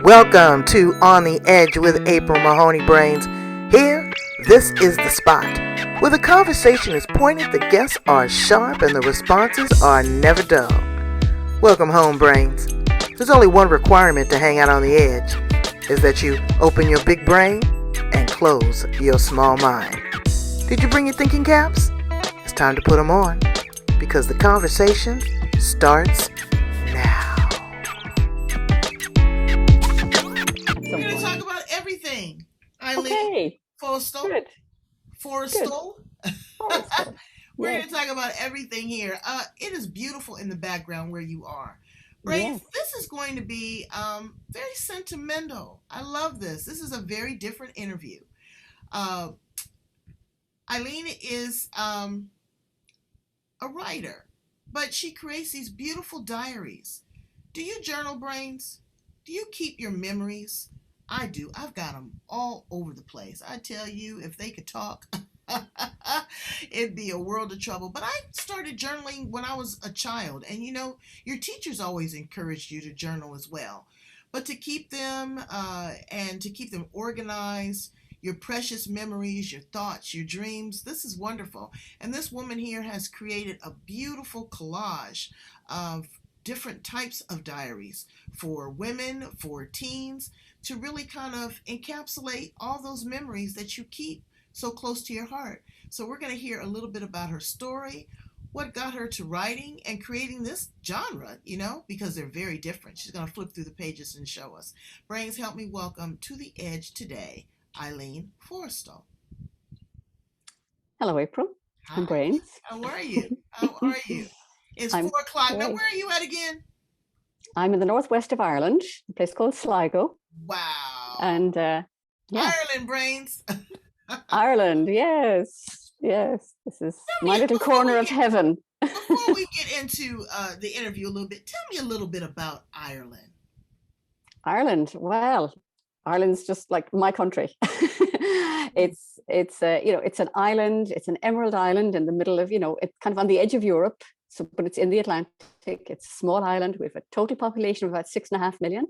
Welcome to On the Edge with April Mahoney Brains. Here, this is the spot where the conversation is pointed, the guests are sharp, and the responses are never dull. Welcome home, Brains. There's only one requirement to hang out on the edge, is that you open your big brain and close your small mind. Did you bring your thinking caps? It's time to put them on, because the conversation starts now. We're going to talk about everything. Eileen Forrestal. Good. Forrestal. Forrestal. We're Yes. going to talk about everything here. It is beautiful in the background where you are. Brains, Yes. this is going to be very sentimental. I love this. This is a very different interview. Eileen is a writer, but she creates these beautiful diaries. Do you journal, Brains? Do you keep your memories? I do. I've got them all over the place. I tell you, if they could talk, it'd be a world of trouble. But I started journaling when I was a child. And you know, your teachers always encouraged you to journal as well. But to keep them and to keep them organized, your precious memories, your thoughts, your dreams, this is wonderful. And this woman here has created a beautiful collage of different types of diaries for women, for teens, to really kind of encapsulate all those memories that you keep so close to your heart. So we're going to hear a little bit about her story, what got her to writing and creating this genre, you know, because they're very different. She's going to flip through the pages and show us. Brains, help me welcome to the edge today, Eileen Forrestal. Hello, April. Hi. I'm Brains. How are you? How are you? It's I'm 4:00. Now, great. where are you at again? I'm in the northwest of Ireland, a place called Sligo. Wow. And yeah, Ireland, Brains. Ireland. Yes. Yes. This is my little corner of heaven. Before we get into the interview a little bit, tell me a little bit about Ireland. Ireland. Well, Ireland's just like my country. it's it's an island. It's an emerald island in the middle of, it's kind of on the edge of Europe. So, but it's in the Atlantic. It's a small island with a total population of about 6.5 million.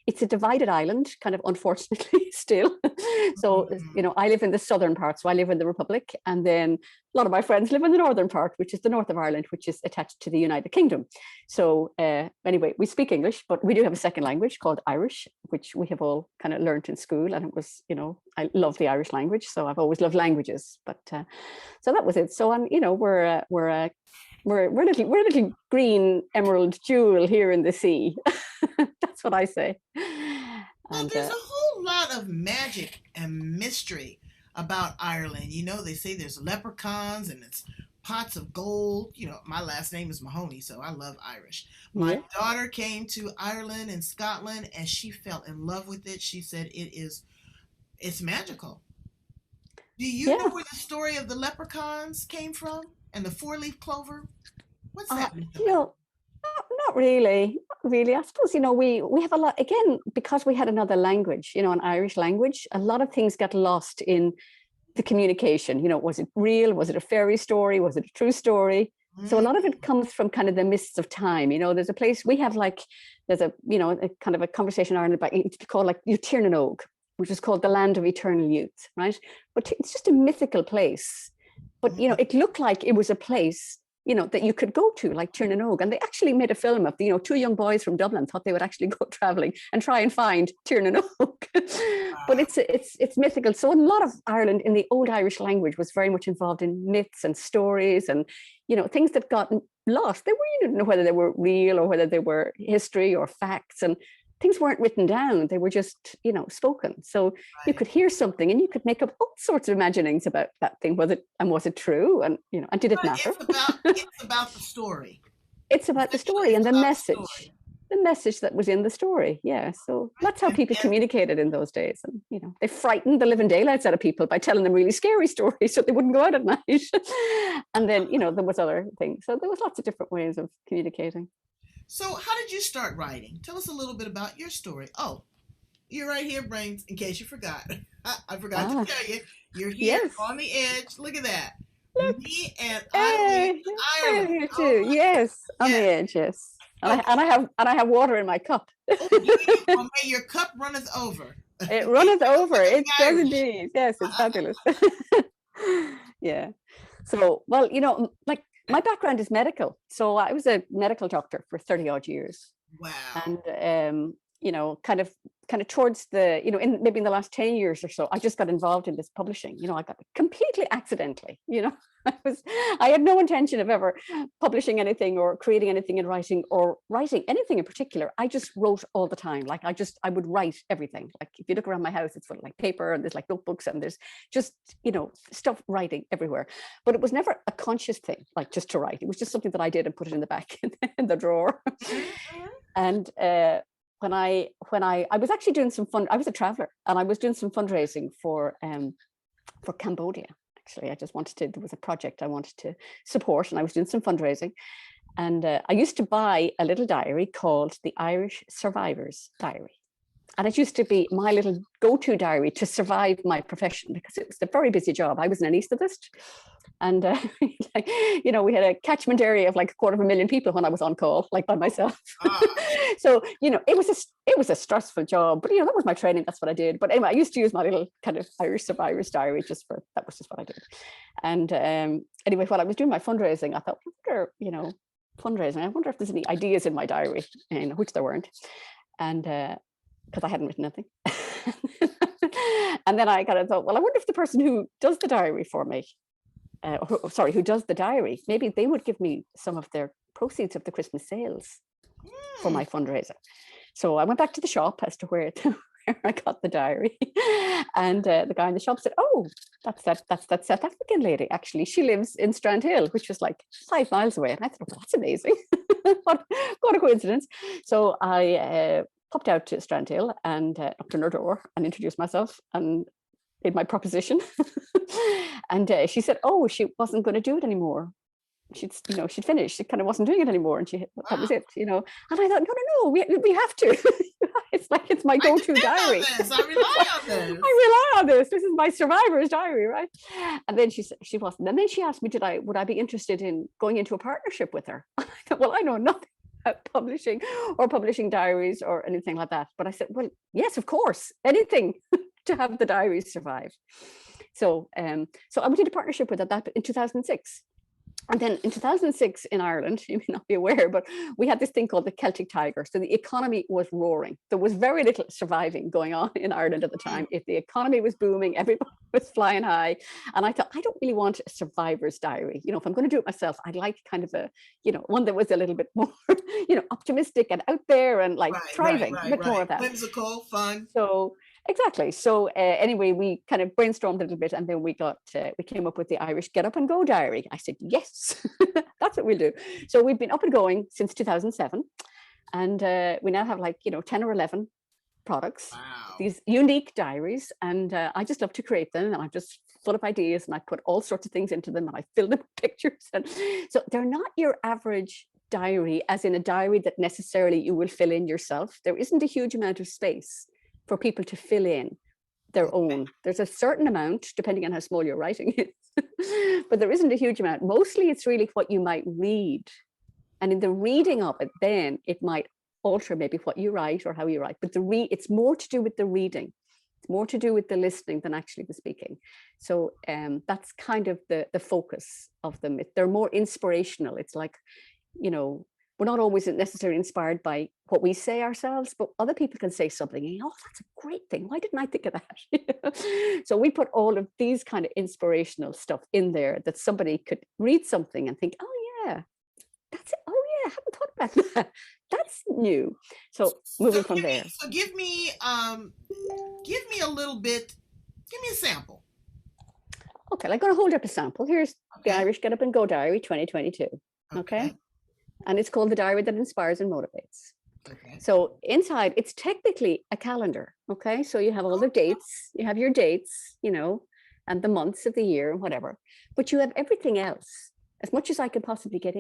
It's a divided island, kind of unfortunately still. So, I live in the southern part, so I live in the Republic. And then a lot of my friends live in the northern part, which is the north of Ireland, which is attached to the United Kingdom. So anyway, we speak English, but we do have a second language called Irish, which we have all kind of learned in school. And it was, I love the Irish language. So I've always loved languages. But so that was it. So we're a little green emerald jewel here in the sea. That's what I say. Well, there's a whole lot of magic and mystery about Ireland. You know, they say there's leprechauns and it's pots of gold. You know, my last name is Mahoney, so I love Irish. My daughter came to Ireland and Scotland and she fell in love with it. She said it's magical. Do you know where the story of the leprechauns came from? And the four-leaf clover? What's that? Not really. Not really. I suppose, we have a lot, again, because we had another language, an Irish language, a lot of things got lost in the communication. Was it real? Was it a fairy story? Was it a true story? So a lot of it comes from kind of the mists of time. There's a place we have there's a kind of a conversation in Ireland about, it's called like Tirnanog, which is called the land of eternal youth, right? But it's just a mythical place. But, it looked like it was a place, that you could go to, like Tirnanog. And they actually made a film of, two young boys from Dublin thought they would actually go traveling and try and find Tirnanog. But it's mythical. So a lot of Ireland in the old Irish language was very much involved in myths and stories and, things that got lost. You didn't know whether they were real or whether they were history or facts. And things weren't written down. They were just, spoken. So you could hear something and you could make up all sorts of imaginings about that thing. Was it true? And, and did it matter? It's about the story. It's about the story and the message. The message that was in the story. Yeah. So that's how people communicated in those days. And, they frightened the living daylights out of people by telling them really scary stories so they wouldn't go out at night. And then, there was other things. So there was lots of different ways of communicating. So how did you start writing? Tell us a little bit about your story. Oh, you're right here, Brains, in case you forgot. I forgot to tell you. You're here on the edge. Look at that. Me and Eileen, Ireland. Too. Yes, on the edge, yes. And I have water in my cup. Oh, do you? Oh, may your cup runneth over. It runneth over. It does Irish. indeed. Yes, it's fabulous. Yeah. So, well, like my background is medical. So I was a medical doctor for 30 odd years. Wow. And kind of towards the, maybe in the last 10 years or so, I just got involved in this publishing. I got completely accidentally, I had no intention of ever publishing anything or creating anything in writing or writing anything in particular. I just wrote all the time. Like I would write everything. Like if you look around my house, it's full of like paper and there's like notebooks and there's just, stuff writing everywhere. But it was never a conscious thing, like just to write. It was just something that I did and put it in the back in the drawer. And when I was actually doing I was a traveler and I was doing some fundraising for Cambodia. Actually, there was a project I wanted to support and I was doing some fundraising. And I used to buy a little diary called the Irish Survivor's Diary. And it used to be my little go-to diary to survive my profession because it was a very busy job. I was an anaesthetist. And, we had a catchment area of like 250,000 people when I was on call, like by myself. So, it was a stressful job, but, that was my training. That's what I did. But anyway, I used to use my little kind of Irish Survivor's Diary that was just what I did. And anyway, while I was doing my fundraising, I thought, fundraising, I wonder if there's any ideas in my diary, which there weren't. And because I hadn't written nothing. And then I kind of thought, well, I wonder if the person who does the diary for me, who does the diary, maybe they would give me some of their proceeds of the Christmas sales for my fundraiser. So I went back to the shop as to where I got the diary. And the guy in the shop said, oh, that's that South African lady. Actually, she lives in Strandhill, which was like 5 miles away. And I thought, well, that's amazing. what a coincidence. So I popped out to Strandhill and knocked on her door and introduced myself and made my proposition. And she said, oh, she wasn't going to do it anymore. She'd finished. She kind of wasn't doing it anymore. And that was it, And I thought, no, we have to. It's my go-to diary. I rely on this. I rely on this. This is my survivor's diary, right? And then she said she wasn't. And then she asked me, would I be interested in going into a partnership with her? I thought, well, I know nothing about publishing diaries or anything like that. But I said, well, yes, of course, anything to have the diaries survive. So I went into partnership with that in 2006. And then in 2006 in Ireland, you may not be aware, but we had this thing called the Celtic Tiger. So the economy was roaring. There was very little surviving going on in Ireland at the time. If the economy was booming, everybody was flying high. And I thought, I don't really want a survivor's diary. If I'm going to do it myself, I'd like kind of a, one that was a little bit more, optimistic and out there and like thriving, a bit more of that. Whimsical, fun. So exactly. So anyway, we kind of brainstormed a little bit and then we came up with the Irish Get Up and Go Diary. I said, yes, that's what we'll do. So we've been up and going since 2007 and we now have 10 or 11 products, wow. These unique diaries. And I just love to create them and I'm just full of ideas and I put all sorts of things into them and I fill them with pictures. And so they're not your average diary, as in a diary that necessarily you will fill in yourself. There isn't a huge amount of space for people to fill in their own. There's a certain amount, depending on how small your writing is, but there isn't a huge amount. Mostly it's really what you might read. And in the reading of it, then it might alter maybe what you write or how you write, but it's more to do with the reading. It's more to do with the listening than actually the speaking. So that's kind of the focus of them. They're more inspirational. It's like, we're not always necessarily inspired by what we say ourselves, but other people can say something and that's a great thing. Why didn't I think of that? So we put all of these kind of inspirational stuff in there that somebody could read something and think, oh yeah, that's it. Oh yeah, I haven't thought about that. That's new. So moving from there. So give me a little bit, give me a sample. Okay, I'm going to hold up a sample. Here's the Irish Get Up and Go Diary 2022. Okay. And it's called The Diary That Inspires and Motivates. Okay. So inside, it's technically a calendar. Okay. So you have all the dates, you have your dates, and the months of the year and whatever, but you have everything else, as much as I could possibly get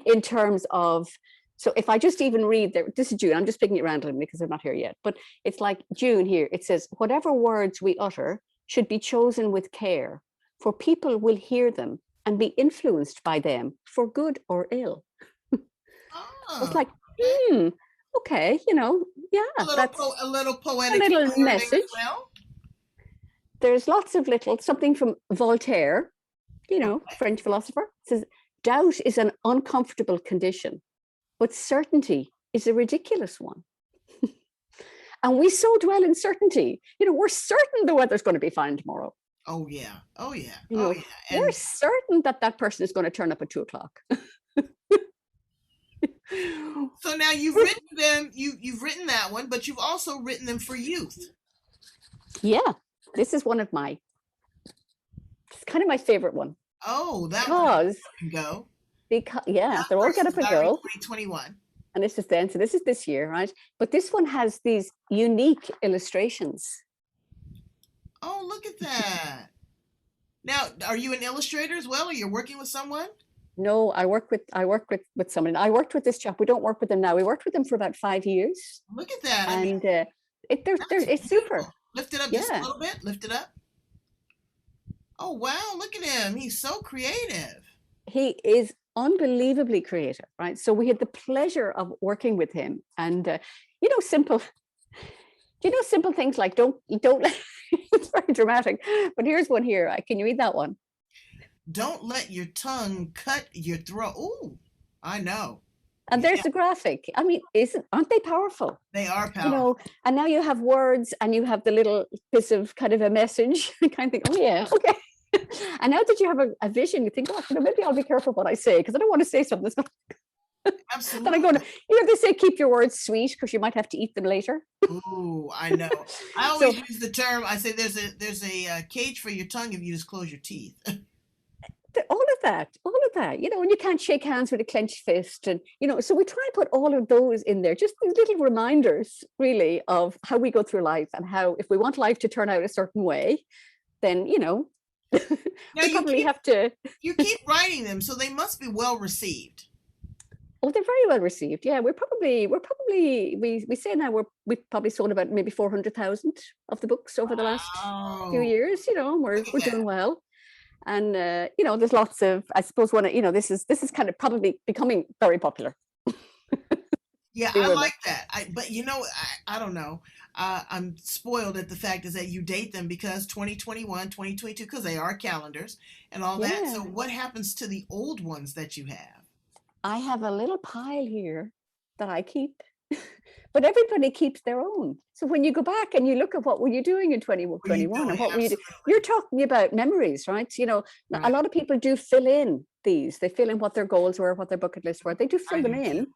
in terms of, so if I just even read there, this is June, I'm just picking it randomly because I'm not here yet, but it's like June here. It says, whatever words we utter should be chosen with care, for people will hear them and be influenced by them for good or ill. It's like, okay. okay, yeah, that's A little a poetic little humor there as message. well. There's lots of little, something from Voltaire, Okay. French philosopher, says, doubt is an uncomfortable condition, but certainty is a ridiculous one. And we so dwell in certainty. We're certain the weather's going to be fine tomorrow. Oh yeah. Oh yeah. You Oh know, yeah. we're And certain that person is going to turn up at 2:00. so now you've written them. You've written that one, but you've also written them for youth. Yeah, this is one of it's kind of my favorite one. Oh, that because, one can go. yeah, they're all Get Up and Go. 2021. And this is then, so this is this year, right? But this one has these unique illustrations. Oh, look at that. Now, are you an illustrator as well, or you're working with someone? No, I work with someone. I worked with this chap. We don't work with them now. We worked with them for about 5 years. Look at that. I And mean, it's super. Lift it up just a little bit. Lift it up. Oh, wow. Look at him. He's so creative. He is unbelievably creative, right? So we had the pleasure of working with him, and simple things like don't it's very dramatic, but here's one here. Can you read that one? Don't let your tongue cut your throat. Ooh, I know. And there's the graphic. I mean, aren't they powerful? They are powerful. And now you have words, and you have the little bits of kind of a message. I kind of think, oh yeah, okay. And now that you have a vision, you think, oh, maybe I'll be careful what I say, because I don't want to say something that's not. Absolutely. Then I'm going to, they say keep your words sweet because you might have to eat them later. Ooh, I know. I always use the term. I say there's a cage for your tongue if you just close your teeth. All of that, and you can't shake hands with a clenched fist, and so we try and put all of those in there, just these little reminders, really, of how we go through life, and how if we want life to turn out a certain way, then now we probably have to. You keep writing them, so they must be well received. Oh, they're very well received. Yeah, we say now we've probably sold about maybe 400,000 of the books over the last few years. We're doing well. And there's lots of, I suppose, this is kind of probably becoming very popular. Yeah, I like that. But I don't know. I'm spoiled at the fact is that you date them because 2021, 2022, because they are calendars and all that. So what happens to the old ones that you have? I have a little pile here that I keep, but everybody keeps their own. So when you go back and you look at what were you doing in 2021 and what were you doing, you're talking about memories, right? A lot of people do fill in these. They fill in what their goals were, what their bucket list were. They do fill them in.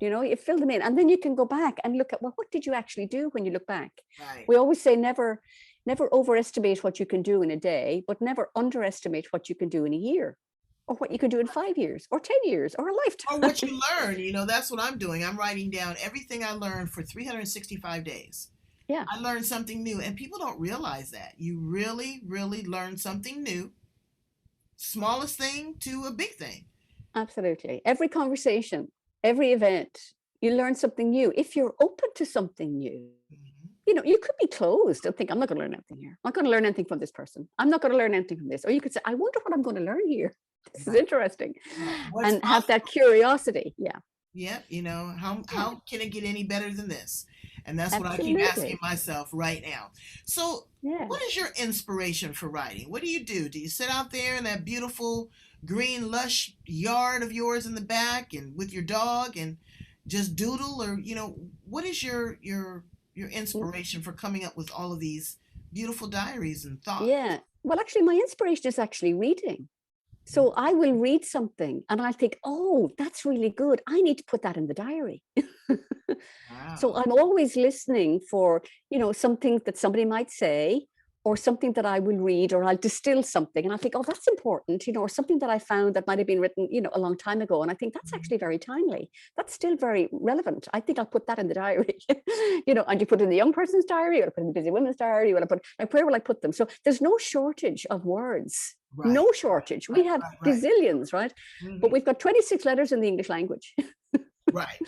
You fill them in, and then you can go back and look at, well, what did you actually do when you look back? Right. We always say never overestimate what you can do in a day, but never underestimate what you can do in a year, or what you can do in 5 years or 10 years or a lifetime. Or what you learn. That's what I'm doing. I'm writing down everything I learned for 365 days. Yeah. I learned something new, and people don't realize that. You really, really learn something new. Smallest thing to a big thing. Absolutely. Every conversation, every event, you learn something new. If you're open to something new, you could be closed and think, I'm not going to learn anything here. I'm not going to learn anything from this person. I'm not going to learn anything from this. Or you could say, I wonder what I'm going to learn here. This is interesting. And have that curiosity. Yeah. Yep. How can it get any better than this? And that's what I keep asking myself right now. So what is your inspiration for writing? What do? Do you sit out there in that beautiful green lush yard of yours in the back and with your dog and just doodle, or what is your inspiration for coming up with all of these beautiful diaries and thoughts? Yeah. Well, actually, my inspiration is actually reading. So I will read something and I think, oh, that's really good. I need to put that in the diary. Wow. So I'm always listening for, something that somebody might say, or something that I will read, or I'll distill something. And I think, oh, that's important, or something that I found that might have been written, a long time ago. And I think that's actually very timely. That's still very relevant. I think I'll put that in the diary, and you put it in the young person's diary, you want to put it in the busy women's diary, you want to put, where will I put them? So there's no shortage of words. Right. No shortage. We have gazillions, right? But we've got 26 letters in the English language. Right.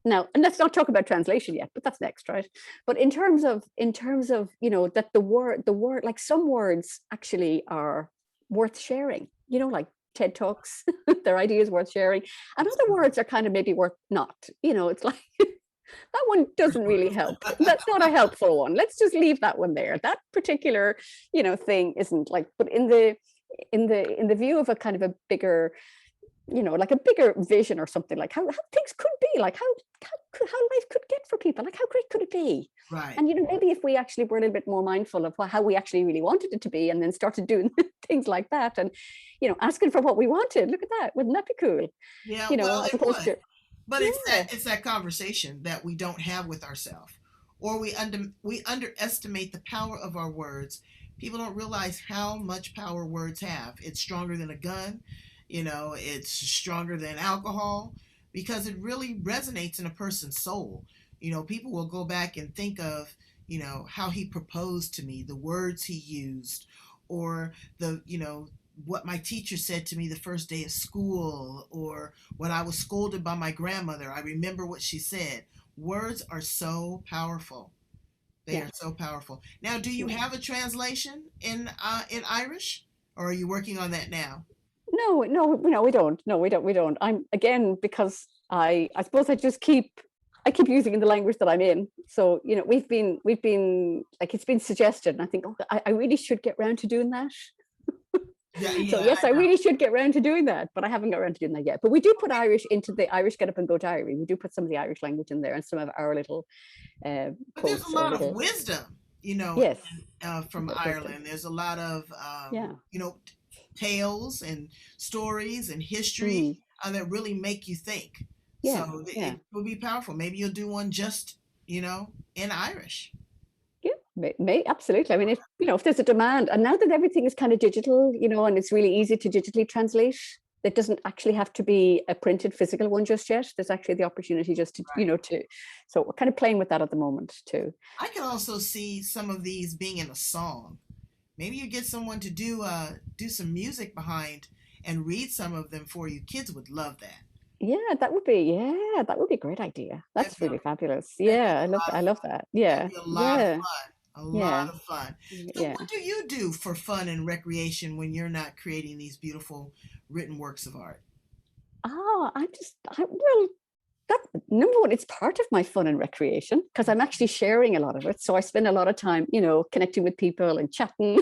Now, and let's not talk about translation yet, but that's next, right? But in terms of that the word, like some words actually are worth sharing, like TED Talks, their ideas worth sharing. And other words are kind of maybe worth not. It's like that one doesn't really help. That's not a helpful one. Let's just leave that one there. That particular, thing isn't like, but in the view of a kind of a bigger, like a bigger vision or something, like how things could be, like how life could get for people, like how great could it be? Right. And maybe if we actually were a little bit more mindful of how we actually really wanted it to be, and then started doing things like that, and asking for what we wanted. Look at that, wouldn't that be cool? Yeah, As opposed to, but it's that conversation that we don't have with ourselves, or we underestimate the power of our words. People don't realize how much power words have. It's stronger than a gun. It's stronger than alcohol, because it really resonates in a person's soul. People will go back and think of, how he proposed to me, the words he used, or what my teacher said to me the first day of school, or when I was scolded by my grandmother. I remember what she said. Words are so powerful. They are so powerful. Now, do you have a translation in Irish, or are you working on that now? No, we don't. No, we don't. I'm, again, because I suppose I keep using the language that I'm in. So, we've been like, it's been suggested, and I think, I really should get round to doing that. Yeah, So yes, I really should get round to doing that, but I haven't got around to doing that yet. But we do put Irish into the Irish Get Up and Go diary. We do put some of the Irish language in there, and some of our little But there's quotes a lot of wisdom, yes, from Ireland. There's a lot of, yeah, tales and stories and history that really make you think. yeah, So yeah. it will be powerful. Maybe you'll do one just, in Irish. Yeah, absolutely. I mean, if there's a demand, and now that everything is kind of digital, and it's really easy to digitally translate, it doesn't actually have to be a printed physical one just yet. There's actually the opportunity just to, so we're kind of playing with that at the moment too. I can also see some of these being in a song. Maybe you get someone to do some music behind and read some of them for you. Kids would love that. Yeah, that would be a great idea. That's really fabulous. Yeah, I love that. Yeah, That'd be a lot of fun. A yeah, lot of fun. So yeah. what do you do for fun and recreation when you're not creating these beautiful written works of art? Oh, well, that number one, it's part of my fun and recreation because I'm actually sharing a lot of it. So I spend a lot of time, connecting with people and chatting,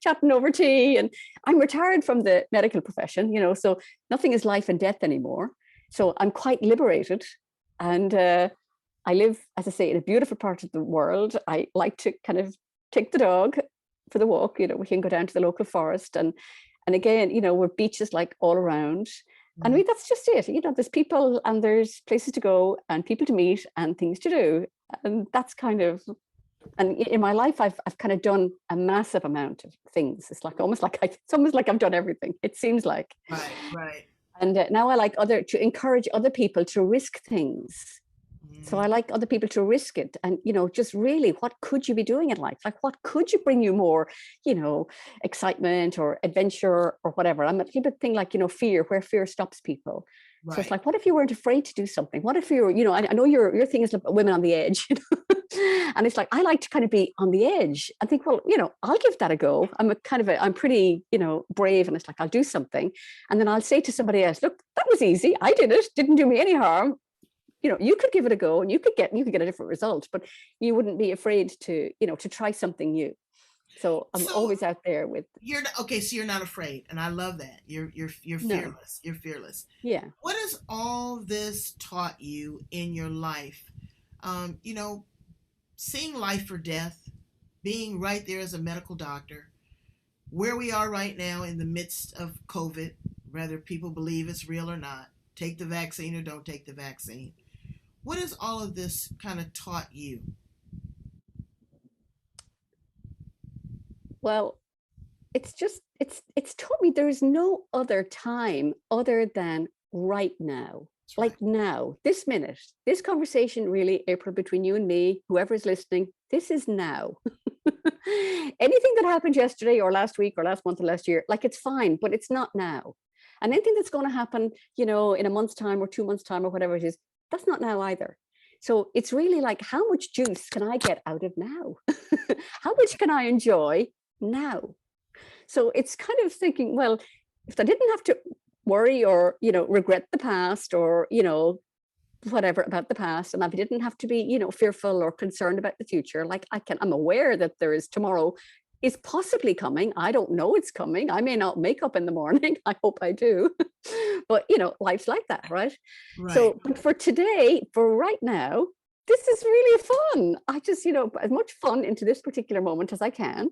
chatting over tea. And I'm retired from the medical profession, so nothing is life and death anymore. So I'm quite liberated. And I live, as I say, in a beautiful part of the world. I like to kind of take the dog for the walk. We can go down to the local forest, and again, we're beaches like all around. And that's just it. There's people and there's places to go and people to meet and things to do. And that's kind of, and in my life, I've kind of done a massive amount of things. It's almost like I've done everything. It seems like. Right. And now I like to encourage other people to risk things. So I like other people to risk it. And, just really, what could you be doing in life? Like, what could you bring you more, excitement or adventure or whatever? I'm a little bit thing like, fear, where fear stops people. Right. So it's like, what if you weren't afraid to do something? What if you're, I know your thing is like women on the edge, and it's like, I like to kind of be on the edge. I think, well, I'll give that a go. I'm pretty, brave. And it's like, I'll do something. And then I'll say to somebody else, look, that was easy. I did it. Didn't do me any harm. You could give it a go and you could get a different result, but you wouldn't be afraid to, to try something new. So I'm always out there with. So you're not afraid. And I love that. You're fearless. No. You're fearless. Yeah. What has all this taught you in your life? Seeing life or death, being right there as a medical doctor, where we are right now in the midst of COVID, whether people believe it's real or not, take the vaccine or don't take the vaccine. What has all of this kind of taught you? Well, it's taught me there is no other time other than right now. Right. Like now, this minute, this conversation really, April, between you and me, whoever is listening, this is now. Anything that happened yesterday or last week or last month or last year, like it's fine, but it's not now. And anything that's going to happen, in a month's time or 2 months' time or whatever it is, that's not now either. So it's really like, how much juice can I get out of now? How much can I enjoy now? So it's kind of thinking, well, if I didn't have to worry or, regret the past or, whatever about the past, and if I didn't have to be, fearful or concerned about the future, like I'm aware that there is tomorrow is possibly coming. I don't know it's coming. I may not make up in the morning. I hope I do. But, life's like that, right? Right. So, but for today, for right now, this is really fun. I just, put as much fun into this particular moment as I can.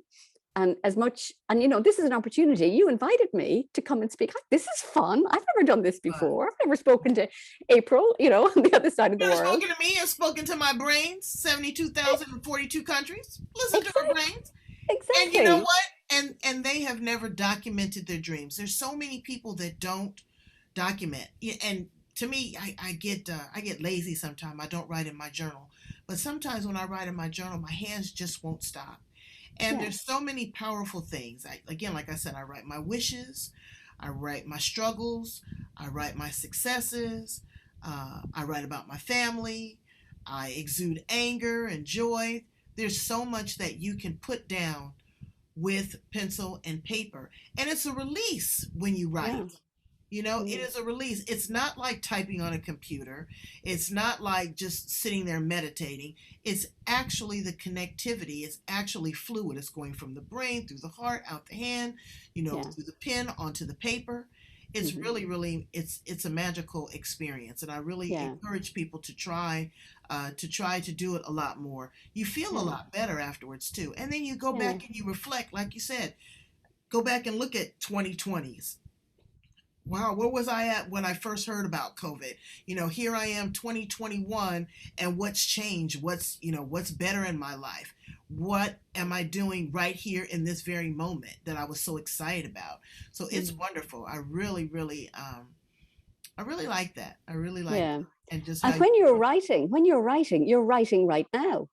And this is an opportunity. You invited me to come and speak. This is fun. I've never done this before. I've never spoken to April, on the other side of the world. You've spoken to me. I've spoken to my brains, 72,042 countries. Listen to her brains. Exactly. And you know what? And they have never documented their dreams. There's so many people that don't document. And to me, I get lazy sometimes. I don't write in my journal. But sometimes when I write in my journal, my hands just won't stop. And there's so many powerful things. Like I said, I write my wishes, I write my struggles, I write my successes, I write about my family, I exude anger and joy. There's so much that you can put down with pencil and paper. And it's a release when you write. It is a release. It's not like typing on a computer. It's not like just sitting there meditating. It's actually the connectivity. It's actually fluid. It's going from the brain through the heart, out the hand, through the pen onto the paper. It's really, really, it's a magical experience. And I really encourage people to try to do it a lot more. You feel a lot better afterwards too. And then you go back and you reflect, like you said, go back and look at 2020s. Wow, where was I at when I first heard about COVID? Here I am 2021, and what's changed? What's better in my life? What am I doing right here in this very moment that I was so excited about? So it's wonderful. I really, really like that. I really like it. And when you're writing, you're writing right now.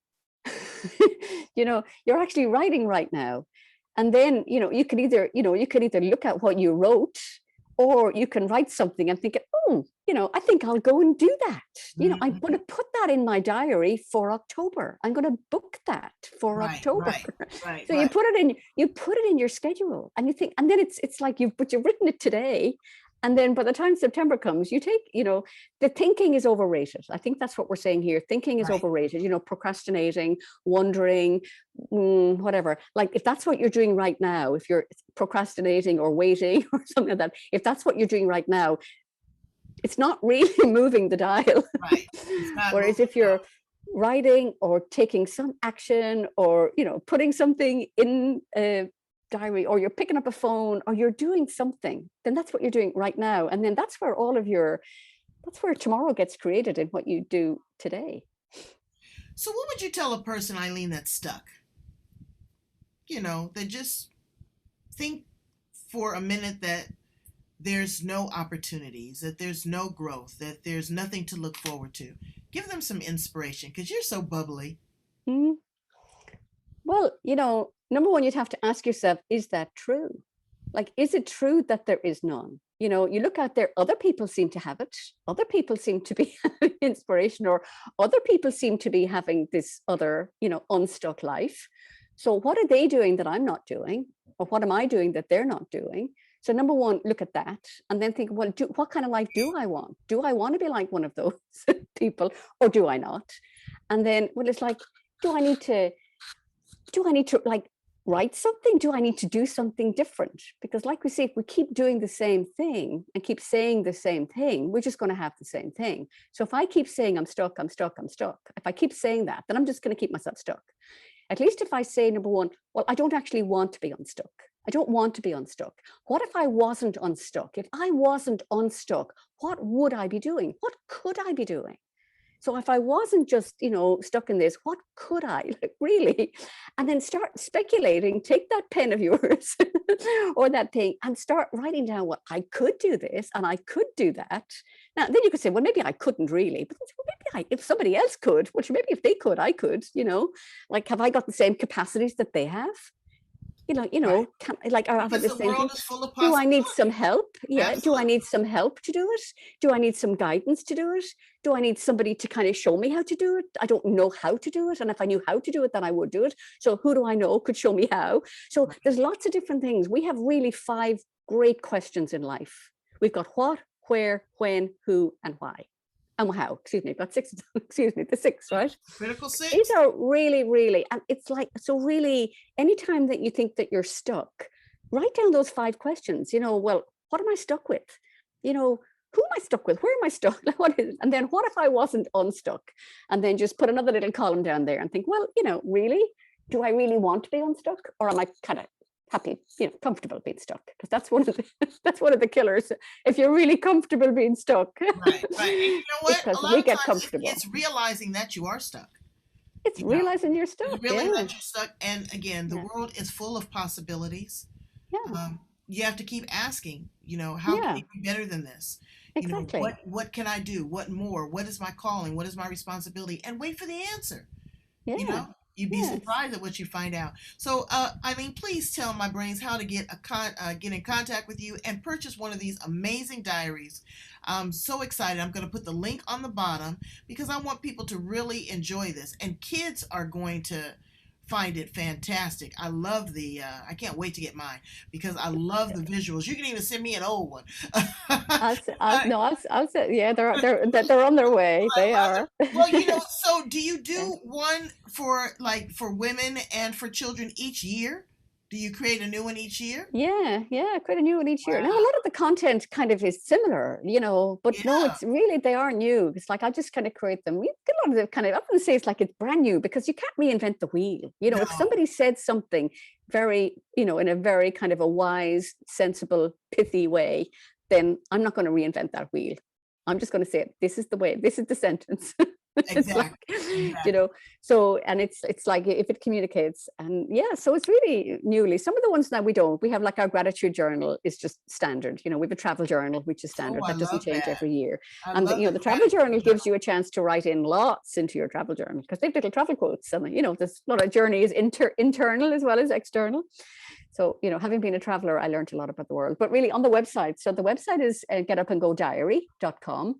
You're actually writing right now. And then, you could either look at what you wrote, or you can write something and think, I think I'll go and do that. I'm going to put that in my diary for October. I'm going to book that for October. Right. So you put it in your schedule, and you think, and then it's like you've written it today. And then by the time September comes, you take, the thinking is overrated. I think that's what we're saying here. Thinking is overrated, procrastinating, wondering, whatever. Like if that's what you're doing right now, if you're procrastinating or waiting or something like that, if that's what you're doing right now, it's not really moving the dial. Right. Whereas if you're writing or taking some action or, putting something in a diary, or you're picking up a phone, or you're doing something, then that's what you're doing right now. And then that's where that's where tomorrow gets created in what you do today. So what would you tell a person, Eileen, that's stuck? That just think for a minute that there's no opportunities, that there's no growth, that there's nothing to look forward to. Give them some inspiration, because you're so bubbly. Well, number one, you'd have to ask yourself, is that true? Like, is it true that there is none? You look out there, other people seem to have it. Other people seem to be having inspiration, or other people seem to be having this other, unstuck life. So what are they doing that I'm not doing? Or what am I doing that they're not doing? So number one, look at that, and then think, well, what kind of life do I want? Do I want to be like one of those people, or do I not? And then, well, it's like, do I need to like write something? Do I need to do something different? Because like we say, if we keep doing the same thing and keep saying the same thing, we're just going to have the same thing. So if I keep saying I'm stuck, if I keep saying that, then I'm just going to keep myself stuck. At least if I say, number one, well, I don't actually want to be unstuck. I don't want to be unstuck. What if I wasn't unstuck? If I wasn't unstuck, what would I be doing? What could I be doing? So if I wasn't just, stuck in this, what could I, really? And then start speculating, take that pen of yours or that thing and start writing down, well, I could do this and I could do that. Now, then you could say, well, maybe I couldn't really, but maybe if somebody else could, which maybe if they could, I could, like, have I got the same capacities that they have? Right. Can, like, I have the the same world thing. is full of Do I need some possibilities. help? Yeah. Do I Absolutely. need some help to do it? Do I need some guidance to do it? Do I need somebody to kind of show me how to do it? I don't know how to do it. And if I knew how to do it, then I would do it. So who do I know could show me how? So there's lots of different things. We have really 5 great questions in life. We've got what, where, when, who, and why. And how, excuse me, got six, excuse me, the six, right? Critical six. These are really, really, and it's like, so really, anytime that you think that you're stuck, write down those 5 questions, well, what am I stuck with? Who am I stuck with? Where am I stuck? What is, and then what if I wasn't unstuck? And then just put another little column down there and think, well, really, do I really want to be unstuck? Or am I kind of happy, comfortable being stuck? Because that's one of the that's one of the killers. If you're really comfortable being stuck. Right. And you know what? Because we get comfortable. It's realizing that you are stuck. It's realizing you're stuck. You really that you're stuck. And again, the world is full of possibilities. Yeah. You have to keep asking, how can it be better than this? Exactly. What can I do? What more? What is my calling? What is my responsibility? And wait for the answer. Yeah. You'd be surprised at what you find out. So, Eileen, please tell my brains how to get in contact with you and purchase one of these amazing diaries. I'm so excited. I'm going to put the link on the bottom because I want people to really enjoy this. And kids are going to find it fantastic. I love I can't wait to get mine because I love the visuals. You can even send me an old one. I'll say, yeah, they're on their way. They are. Well, so do you do one for women and for children each year? Do you create a new one each year? Yeah, I create a new one each year. Now, a lot of the content kind of is similar, but no, it's really, they are new. It's like, I just kind of create them. We get a lot of the kind of, I wouldn't say it's like it's brand new because you can't reinvent the wheel. If somebody said something very, in a very kind of a wise, sensible, pithy way, then I'm not going to reinvent that wheel. I'm just going to say it. This is the way, this is the sentence. Exactly. So, and it's like if it communicates, and so it's really newly. Some of the ones now we have like our gratitude journal is just standard. We have a travel journal which is standard that doesn't change every year. And the travel journal gives you a chance to write in lots into your travel journal because they've little travel quotes, and there's a lot of journey is internal as well as external. So, having been a traveler, I learned a lot about the world, but really on the website. So the website is getupandgodiary.com.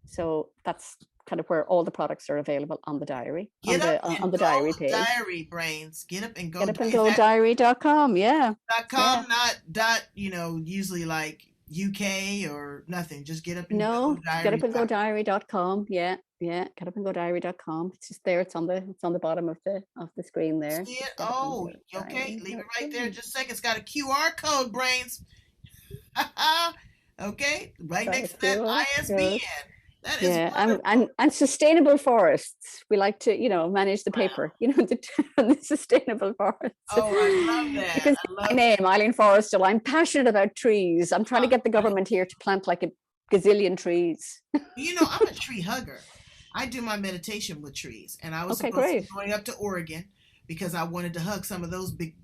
So that's kind of where all the products are available on the diary, on the diary page. Diary brains. Get up and go. Getupandgodiary.com. Yeah. .com, not usually like UK or nothing. Just get up and go. Getupandgodiary.com. Yeah. Getupandgodiary.com. It's just there. It's on the bottom of the screen there. See it? Oh, okay. Leave it right there. Just a second. It's got a QR code, brains. Okay, right next to that ISBN. That is and sustainable forests. We like to, manage the paper, the sustainable forests. Oh, I love that. Because my name, Eileen Forrestal, I'm passionate about trees. I'm trying to get the government here to plant like a gazillion trees. I'm a tree hugger. I do my meditation with trees, and I was supposed to be going up to Oregon because I wanted to hug some of those big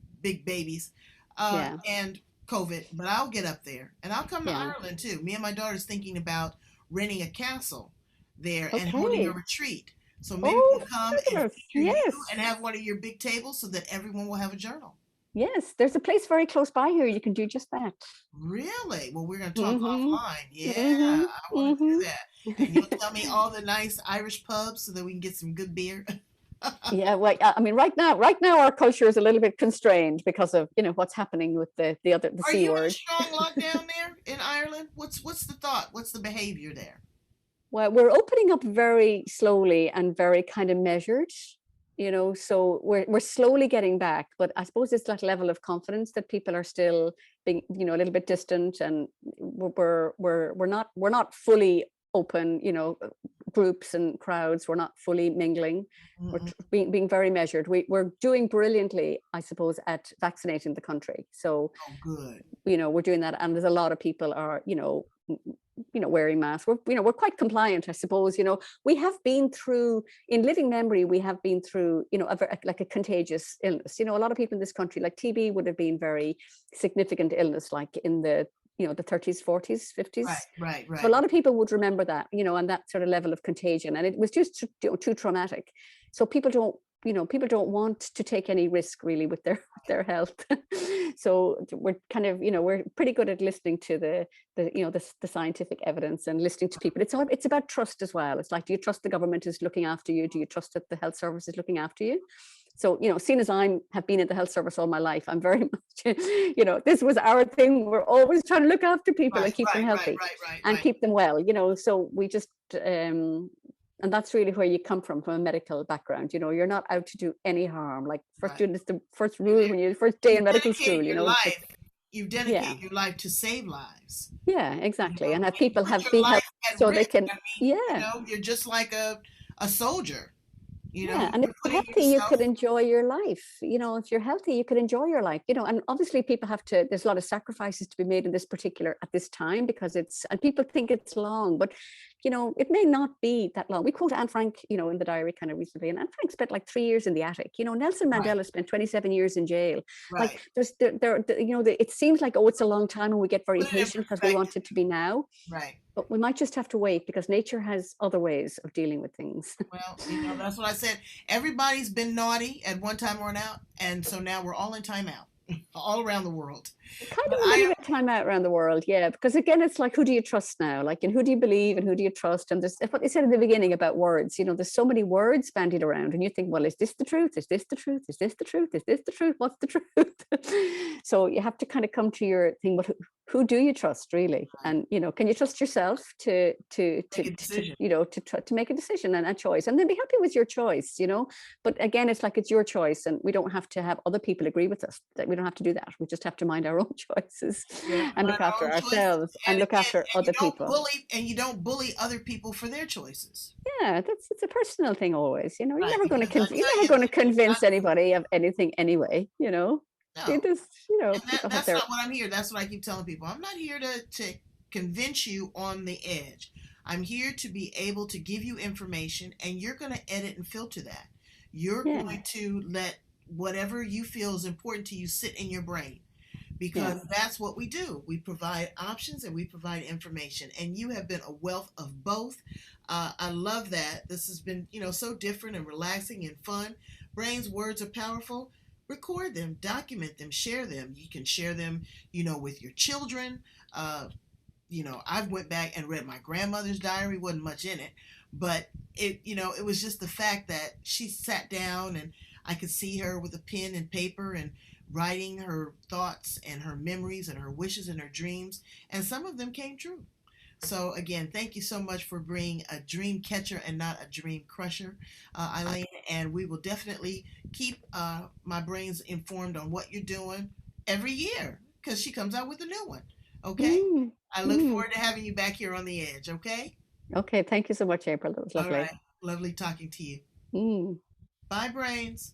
babies, and COVID. But I'll get up there, and I'll come to Ireland too. Me and my daughter's thinking about renting a castle there and holding a retreat. So maybe we'll come and you and have one of your big tables so that everyone will have a journal. Yes, there's a place very close by here. You can do just that. Really? Well, we're going to talk offline. Yeah, I want to do that. And you'll tell me all the nice Irish pubs so that we can get some good beer. Yeah, well, I mean, right now our culture is a little bit constrained because of what's happening with the C word. Are you in a strong lockdown there in Ireland? What's the thought? What's the behavior there? Well, we're opening up very slowly and very kind of measured. So we're slowly getting back, but I suppose it's that level of confidence that people are still being a little bit distant, and we're not fully open, groups and crowds. We're not fully mingling. We're being very measured. We're doing brilliantly, I suppose, at vaccinating the country. So, good. We're doing that, and there's a lot of people are, wearing masks. We're quite compliant, I suppose. We have been through, in living memory, like a contagious illness. A lot of people in this country, like TB, would have been very significant illness, like in the the 30s, 40s, 50s. Right. So a lot of people would remember that, and that sort of level of contagion, and it was just too traumatic. So people don't want to take any risk really with their health. So we're kind of, we're pretty good at listening to the scientific evidence and listening to people. It's about trust as well. It's like, do you trust the government is looking after you? Do you trust that the health service is looking after you? So, seeing as have been in the health service all my life, I'm very much, this was our thing. We're always trying to look after people and keep them healthy and keep them well, so we just, and that's really where you come from a medical background. You're not out to do any harm. Like doing this, the first rule when you first day in medical school, you dedicate your life to save lives. Yeah, exactly. And have people be healthy so they can, you're just like a soldier. And if you're healthy, you could enjoy your life. If you're healthy, you could enjoy your life. And obviously people there's a lot of sacrifices to be made at this time, because and people think it's long, but it may not be that long. We quote Anne Frank, in the diary kind of recently, and Anne Frank spent like 3 years in the attic. Nelson Mandela spent 27 years in jail. Like it seems like, it's a long time, and we get very impatient because we want it to be now. Right. But we might just have to wait, because nature has other ways of dealing with things. Well, that's what I said. Everybody's been naughty at one time or another, and so now we're all in timeout, all around the world. Kind of a little bit timeout around the world, yeah. Because again, it's like, who do you trust now? Like, and who do you believe, and who do you trust? And there's what they said in the beginning about words. There's so many words bandied around, and you think, well, is this the truth? Is this the truth? Is this the truth? Is this the truth? What's the truth? So you have to kind of come to your thing. But who do you trust, really? And can you trust yourself to make a decision and a choice, and then be happy with your choice? But again, it's like, it's your choice, and we don't have to have other people agree with us. That we don't have to do that. We just have to mind our own choices and look after ourselves and look after other people. You don't bully other people for their choices. Yeah, it's a personal thing always. You're never going to convince anybody of anything anyway. No. That's not what I'm here. That's what I keep telling people. I'm not here to convince you on the edge. I'm here to be able to give you information, and you're going to edit and filter that. You're going to let whatever you feel is important to you sit in your brain, because that's what we do. We provide options and we provide information, and you have been a wealth of both. I love that. This has been, so different and relaxing and fun. Brains, words are powerful. Record them, document them, share them. You can share them, with your children. I've went back and read my grandmother's diary. Wasn't much in it, but it was just the fact that she sat down and I could see her with a pen and paper and writing her thoughts and her memories and her wishes and her dreams, and some of them came true. So again, thank you so much for being a dream catcher and not a dream crusher, Eileen. And we will definitely keep my brains informed on what you're doing every year, because she comes out with a new one. Okay. I look forward to having you back here on the edge. Okay. Okay. Thank you so much, April. That was lovely. All right. Lovely talking to you. Bye, brains.